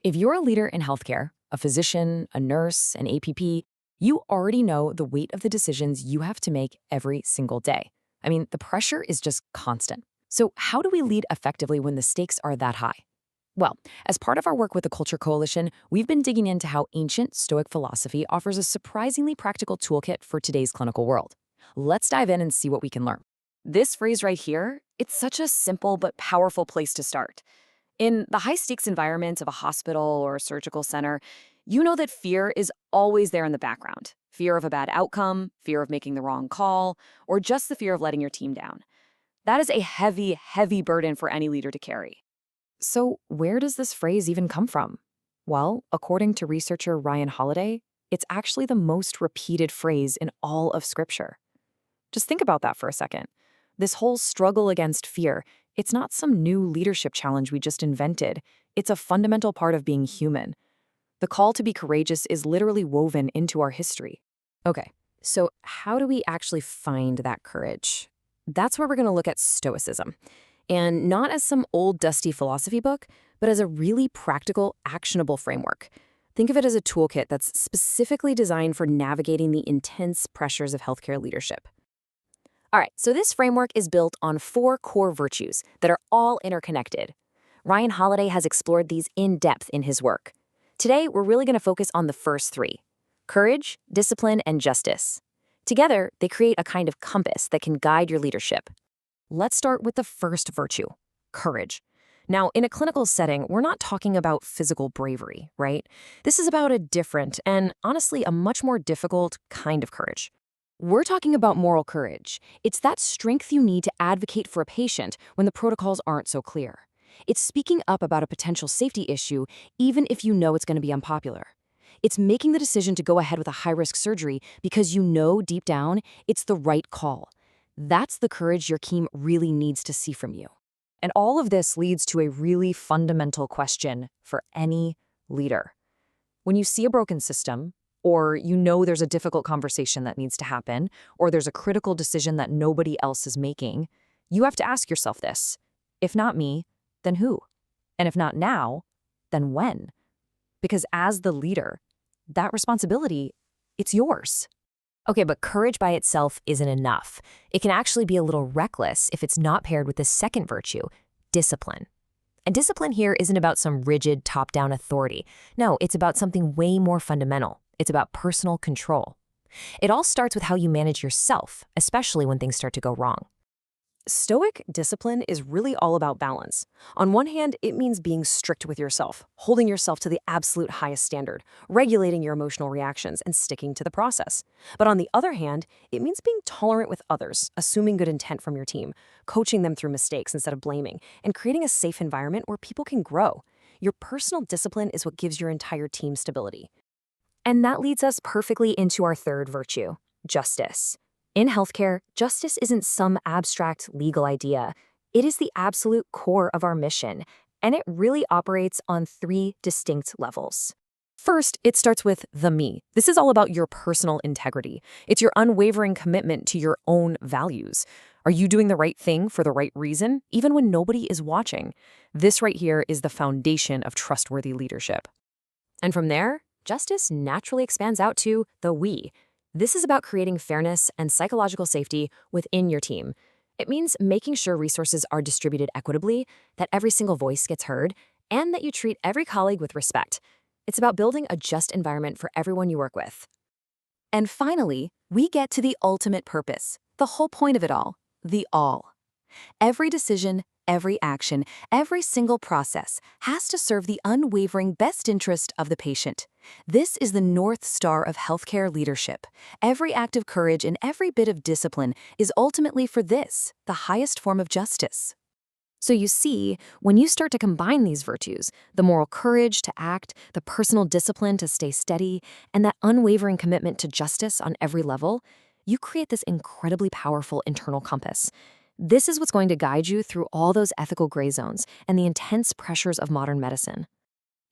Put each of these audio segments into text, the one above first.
If you're a leader in healthcare, a physician, a nurse, an APP, you already know the weight of the decisions you have to make every single day. I mean, the pressure is just constant. So, how do we lead effectively when the stakes are that high? Well, as part of our work with the Culture Coalition, we've been digging into how ancient Stoic philosophy offers a surprisingly practical toolkit for today's clinical world. Let's dive in and see what we can learn. This phrase right here, it's such a simple but powerful place to start. In the high-stakes environment of a hospital or a surgical center, you know that fear is always there in the background. Fear of a bad outcome, fear of making the wrong call, or just the fear of letting your team down. That is a heavy, heavy burden for any leader to carry. So where does this phrase even come from? Well, according to researcher Ryan Holiday, it's actually the most repeated phrase in all of Scripture. Just think about that for a second. This whole struggle against fear, it's not some new leadership challenge we just invented. It's a fundamental part of being human. The call to be courageous is literally woven into our history. Okay, so how do we actually find that courage? That's where we're going to look at Stoicism. And not as some old dusty philosophy book, but as a really practical, actionable framework. Think of it as a toolkit that's specifically designed for navigating the intense pressures of healthcare leadership. All right, so this framework is built on 4 core virtues that are all interconnected. Ryan Holiday has explored these in depth in his work. Today, we're really going to focus on the first 3: courage, discipline, and justice. Together, they create a kind of compass that can guide your leadership. Let's start with the first virtue, courage. Now, in a clinical setting, we're not talking about physical bravery, right? This is about a different and, honestly, a much more difficult kind of courage. We're talking about moral courage. It's that strength you need to advocate for a patient when the protocols aren't so clear. It's speaking up about a potential safety issue, even if you know it's going to be unpopular. It's making the decision to go ahead with a high-risk surgery because you know deep down it's the right call. That's the courage your team really needs to see from you. And all of this leads to a really fundamental question for any leader. When you see a broken system, or you know there's a difficult conversation that needs to happen, or there's a critical decision that nobody else is making, you have to ask yourself this: if not me, then who? And if not now, then when? Because as the leader, that responsibility, it's yours. Okay, but courage by itself isn't enough. It can actually be a little reckless if it's not paired with the second virtue, discipline. And discipline here isn't about some rigid top-down authority. No, it's about something way more fundamental. It's about personal control. It all starts with how you manage yourself, especially when things start to go wrong. Stoic discipline is really all about balance. On one hand, it means being strict with yourself, holding yourself to the absolute highest standard, regulating your emotional reactions, and sticking to the process. But on the other hand, it means being tolerant with others, assuming good intent from your team, coaching them through mistakes instead of blaming, and creating a safe environment where people can grow. Your personal discipline is what gives your entire team stability. And that leads us perfectly into our third virtue, justice. In healthcare, justice isn't some abstract legal idea. It is the absolute core of our mission, and it really operates on 3 distinct levels. First, it starts with the me. This is all about your personal integrity. It's your unwavering commitment to your own values. Are you doing the right thing for the right reason, even when nobody is watching? This right here is the foundation of trustworthy leadership. And from there, justice naturally expands out to the we. This is about creating fairness and psychological safety within your team. It means making sure resources are distributed equitably, that every single voice gets heard, and that you treat every colleague with respect. It's about building a just environment for everyone you work with. And finally, we get to the ultimate purpose, the whole point of it all, the all. Every decision, every action, every single process has to serve the unwavering best interest of the patient. This is the North Star of healthcare leadership. Every act of courage and every bit of discipline is ultimately for this, the highest form of justice. So you see, when you start to combine these virtues, the moral courage to act, the personal discipline to stay steady, and that unwavering commitment to justice on every level, you create this incredibly powerful internal compass. This is what's going to guide you through all those ethical gray zones and the intense pressures of modern medicine.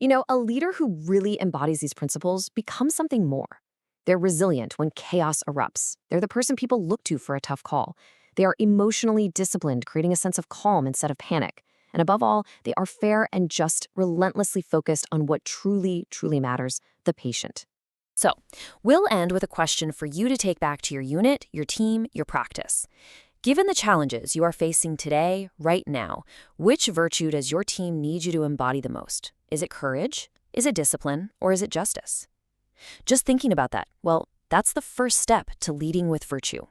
You know, a leader who really embodies these principles becomes something more. They're resilient when chaos erupts. They're the person people look to for a tough call. They are emotionally disciplined, creating a sense of calm instead of panic. And above all, they are fair and just, relentlessly focused on what truly, truly matters, the patient. So, we'll end with a question for you to take back to your unit, your team, your practice. Given the challenges you are facing today, right now, which virtue does your team need you to embody the most? Is it courage? Is it discipline? Or is it justice? Just thinking about that, well, that's the first step to leading with virtue.